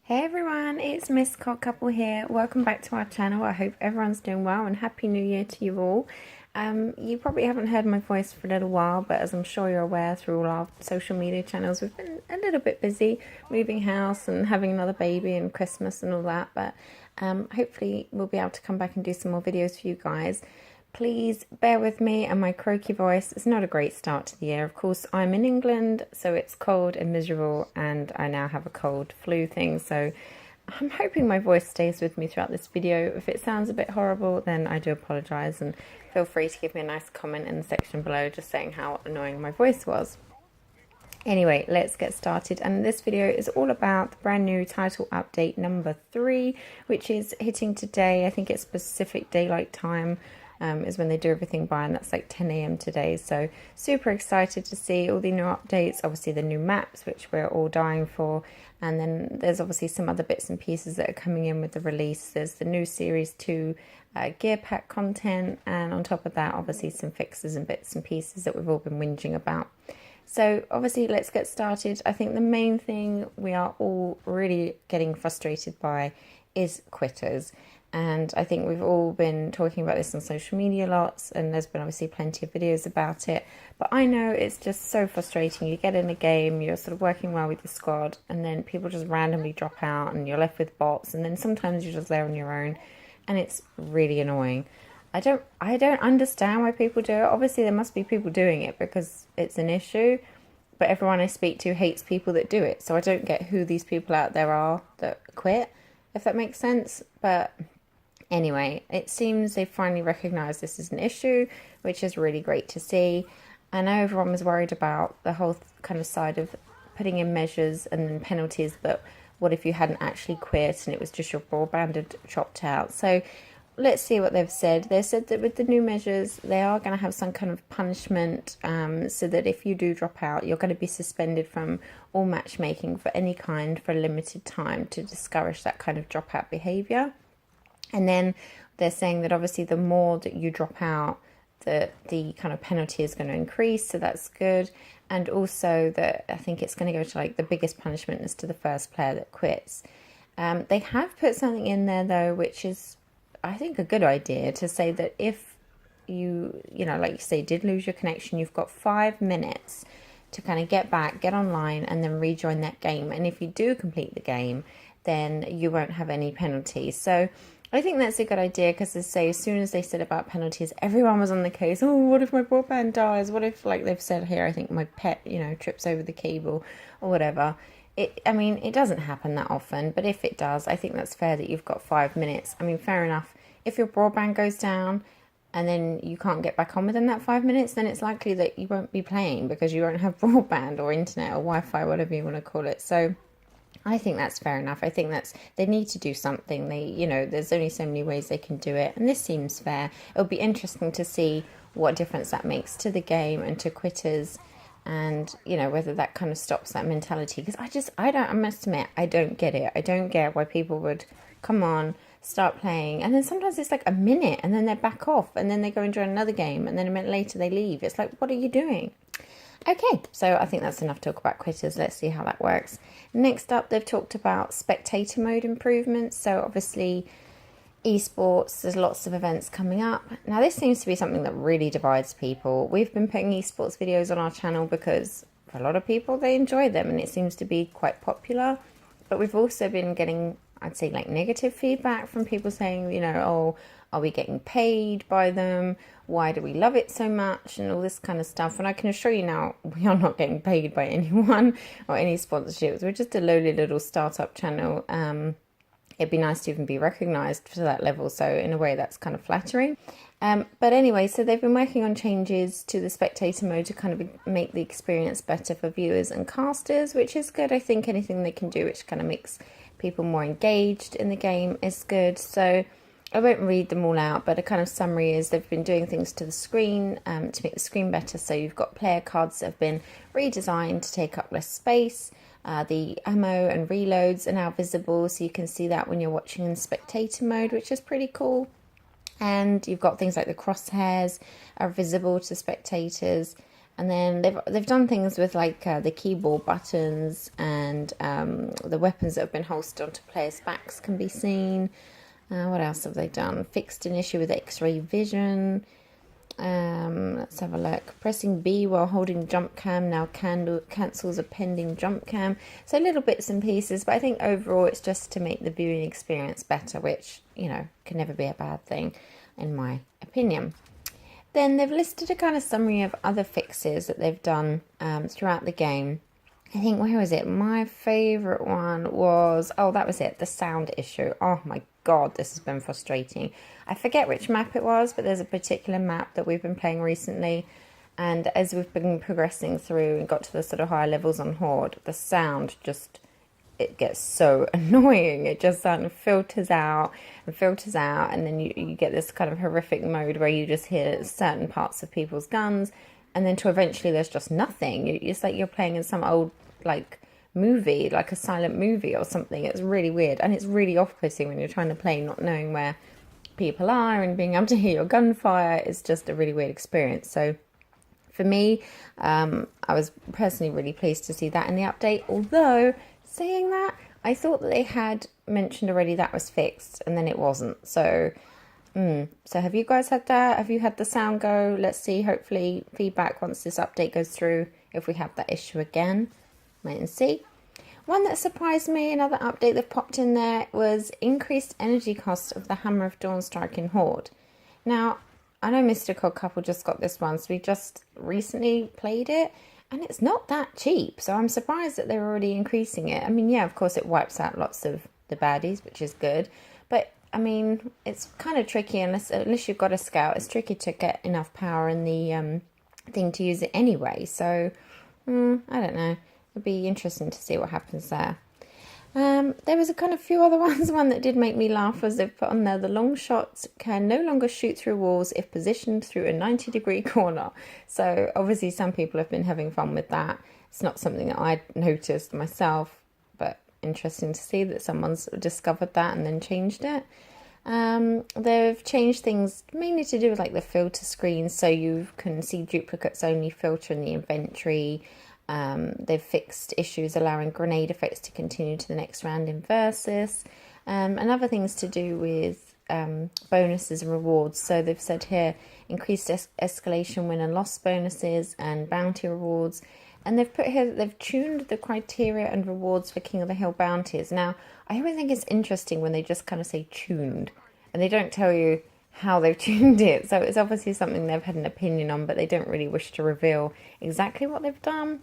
Hey everyone, it's Miss CogCouple here. Welcome back to our channel. I hope everyone's doing well and Happy New Year to you all. You probably haven't heard my voice for a little while, but as I'm sure you're aware through all our social media channels, we've been a little bit busy moving house and having another baby and Christmas and all that, but hopefully we'll be able to come back and do some more videos for you guys. Please bear with me and my croaky voice. It's not a great start to the year. Of course, I'm in England, so it's cold and miserable, and I now have a cold flu thing. So I'm hoping my voice stays with me throughout this video. If it sounds a bit horrible, then I do apologise, and feel free to give me a nice comment in the section below just saying how annoying my voice was. Anyway, let's get started, and this video is all about the brand new title update number 3, which is hitting today. I think it's Pacific Daylight Time is when they do everything by, and that's like 10 AM today. So super excited to see all the new updates, obviously the new maps, which we're all dying for, and then there's obviously some other bits and pieces that are coming in with the release. There's the new Series 2 gear pack content, and on top of that obviously some fixes and bits and pieces that we've all been whinging about. So obviously let's get started. I think the main thing we are all really getting frustrated by is quitters. And I think we've all been talking about this on social media lots, and there's been obviously plenty of videos about it. But I know it's just so frustrating. You get in a game, you're sort of working well with your squad, and then people just randomly drop out and you're left with bots, and then sometimes you're just there on your own, and it's really annoying. I don't understand why people do it. Obviously there must be people doing it because it's an issue, but everyone I speak to hates people that do it. So I don't get who these people out there are that quit, if that makes sense. But anyway, it seems they've finally recognised this as an issue, which is really great to see. I know everyone was worried about the whole kind of side of putting in measures and then penalties, but what if you hadn't actually quit and it was just your broadband had dropped out? So let's see what they've said. They said that with the new measures, they are going to have some kind of punishment, so that if you do drop out, you're going to be suspended from all matchmaking for any kind for a limited time to discourage that kind of dropout behaviour. And then they're saying that obviously the more that you drop out, the kind of penalty is going to increase, so that's good. And also that I think it's going to go to like the biggest punishment is to the first player that quits. They have put something in there though, which is I think a good idea, to say that if you know, like you say, did lose your connection, you've got 5 minutes to kind of get back, get online, and then rejoin that game. And if you do complete the game, then you won't have any penalties. So I think that's a good idea, because as soon as they said about penalties, everyone was on the case. Oh, what if my broadband dies? What if, like they've said here, I think my pet, you know, trips over the cable or whatever. I mean, it doesn't happen that often, but if it does, I think that's fair that you've got 5 minutes. I mean, fair enough. If your broadband goes down and then you can't get back on within that 5 minutes, then it's likely that you won't be playing because you won't have broadband or internet or Wi-Fi, whatever you want to call it. So I think that's fair enough. I think they need to do something. You know, there's only so many ways they can do it, and this seems fair. It'll be interesting to see what difference that makes to the game and to quitters, and you know, whether that kind of stops that mentality. Because I must admit, I don't get it. I don't get why people would come on, start playing, and then sometimes it's like a minute and then they're back off, and then they go and join another game, and then a minute later they leave. It's like, what are you doing? Okay, so I think that's enough talk about quitters. Let's see how that works. Next up, they've talked about spectator mode improvements. So obviously esports, there's lots of events coming up. Now this seems to be something that really divides people. We've been putting esports videos on our channel because for a lot of people they enjoy them and it seems to be quite popular. But we've also been getting, I'd say, like negative feedback from people saying, you know, oh, are we getting paid by them? Why do we love it so much? And all this kind of stuff. And I can assure you now, we are not getting paid by anyone or any sponsorships. We're just a lowly little startup channel. It'd be nice to even be recognised to that level. So in a way, that's kind of flattering. But anyway, so they've been working on changes to the spectator mode to kind of make the experience better for viewers and casters, which is good. I think anything they can do which kind of makes people more engaged in the game is good. So I won't read them all out, but a kind of summary is they've been doing things to the screen to make the screen better. So you've got player cards that have been redesigned to take up less space. The ammo and reloads are now visible, so you can see that when you're watching in spectator mode, which is pretty cool. And you've got things like the crosshairs are visible to spectators. And then they've done things with like the keyboard buttons, and the weapons that have been holstered onto players' backs can be seen. What else have they done? Fixed an issue with X-ray vision. Let's have a look. Pressing B while holding jump cam now cancels a pending jump cam. So little bits and pieces, but I think overall it's just to make the viewing experience better, which, you know, can never be a bad thing in my opinion. Then they've listed a kind of summary of other fixes that they've done throughout the game. I think, where was it? My favourite one was, oh, that was it, the sound issue. Oh my God, this has been frustrating. I forget which map it was, but there's a particular map that we've been playing recently. And as we've been progressing through and got to the sort of higher levels on Horde, the sound just, it gets so annoying. It just sort of filters out, and then you get this kind of horrific mode where you just hear certain parts of people's guns, and then to eventually there's just nothing. It's like you're playing in some old like movie, like a silent movie or something. It's really weird, and it's really off-putting when you're trying to play not knowing where people are and being able to hear your gunfire. Is just a really weird experience. So for me, I was personally really pleased to see that in the update, although saying that, I thought that they had mentioned already that was fixed, and then it wasn't. So so have you guys had that? Have you had the sound go? Let's see, hopefully feedback once this update goes through, if we have that issue again. Wait and see. One that surprised me, another update that popped in there, was increased energy cost of the Hammer of Dawnstrike in Horde. Now, I know Mr. CogCouple just got this one, so we just recently played it, and it's not that cheap, so I'm surprised that they're already increasing it. I mean, yeah, of course it wipes out lots of the baddies, which is good, but I mean, it's kind of tricky unless you've got a scout. It's tricky to get enough power in the thing to use it anyway, so I don't know. It'd be interesting to see what happens there. There was a kind of few other ones. One that did make me laugh was they've put on there, the long shots can no longer shoot through walls if positioned through a 90-degree corner. So obviously some people have been having fun with that. It's not something that I'd noticed myself, but interesting to see that someone's discovered that and then changed it. They've changed things mainly to do with like the filter screens, so you can see duplicates only filter in the inventory. They've fixed issues allowing grenade effects to continue to the next round in Versus, and other things to do with bonuses and rewards. So they've said here increased escalation win and loss bonuses and bounty rewards, and they've put here that they've tuned the criteria and rewards for King of the Hill bounties. Now, I always think it's interesting when they just kind of say tuned and they don't tell you how they've tuned it. So it's obviously something they've had an opinion on, but they don't really wish to reveal exactly what they've done,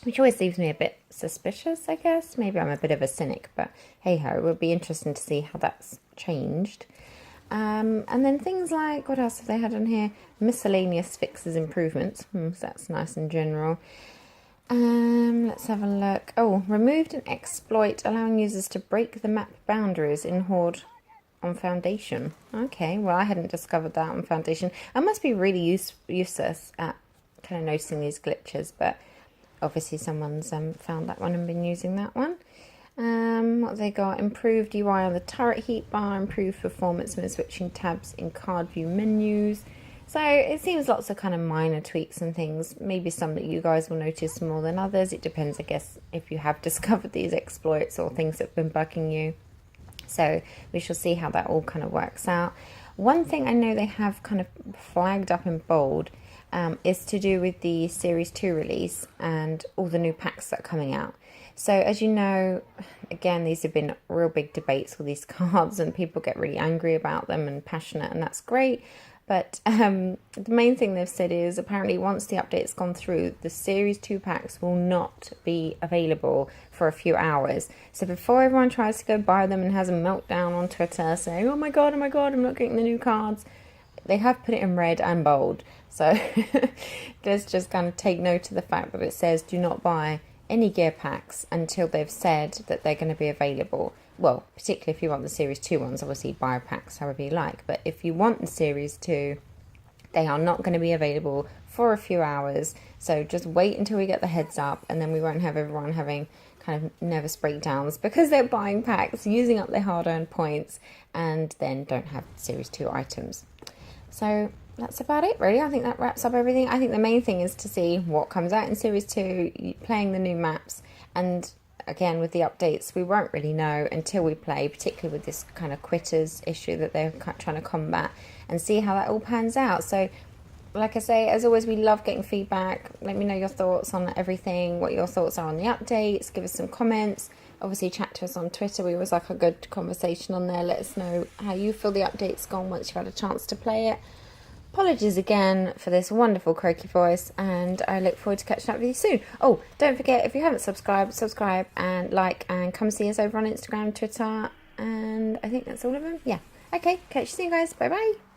which always leaves me a bit suspicious, I guess. Maybe I'm a bit of a cynic, but hey-ho, it would be interesting to see how that's changed. And then things like, what else have they had on here? Miscellaneous fixes improvements. So that's nice in general. Let's have a look. Oh, removed an exploit allowing users to break the map boundaries in Horde on Foundation. Okay, well, I hadn't discovered that on Foundation. I must be really useless at kind of noticing these glitches, but obviously someone's found that one and been using that one. What have they got? Improved UI on the turret heat bar, improved performance when switching tabs in card view menus. So it seems lots of kind of minor tweaks and things. Maybe some that you guys will notice more than others. It depends, I guess, if you have discovered these exploits or things that have been bugging you. So we shall see how that all kind of works out. One thing I know they have kind of flagged up in bold is to do with the Series 2 release and all the new packs that are coming out. So as you know, again, these have been real big debates with these cards and people get really angry about them and passionate, and that's great. But the main thing they've said is apparently once the update's gone through, the Series 2 packs will not be available for a few hours. So before everyone tries to go buy them and has a meltdown on Twitter saying, oh my god, I'm not getting the new cards, they have put it in red and bold. So let's just kind of take note of the fact that it says do not buy any gear packs until they've said that they're going to be available. Well, particularly if you want the Series 2 ones, obviously buy packs however you like. But if you want the Series 2, they are not going to be available for a few hours. So just wait until we get the heads up, and then we won't have everyone having kind of nervous breakdowns because they're buying packs, using up their hard-earned points, and then don't have Series 2 items. So that's about it really. I think that wraps up everything. I think the main thing is to see what comes out in Series 2, playing the new maps, and again with the updates we won't really know until we play, particularly with this kind of quitters issue that they're trying to combat, and see how that all pans out. So like I say, as always, we love getting feedback. Let me know your thoughts on everything, what your thoughts are on the updates. Give us some comments. Obviously, chat to us on Twitter. We always like a good conversation on there. Let us know how you feel the update's gone once you've had a chance to play it. Apologies again for this wonderful croaky voice, and I look forward to catching up with you soon. Oh, don't forget, if you haven't subscribed, subscribe and like, and come see us over on Instagram, Twitter, and I think that's all of them. Yeah. Okay, catch you soon, guys. Bye-bye.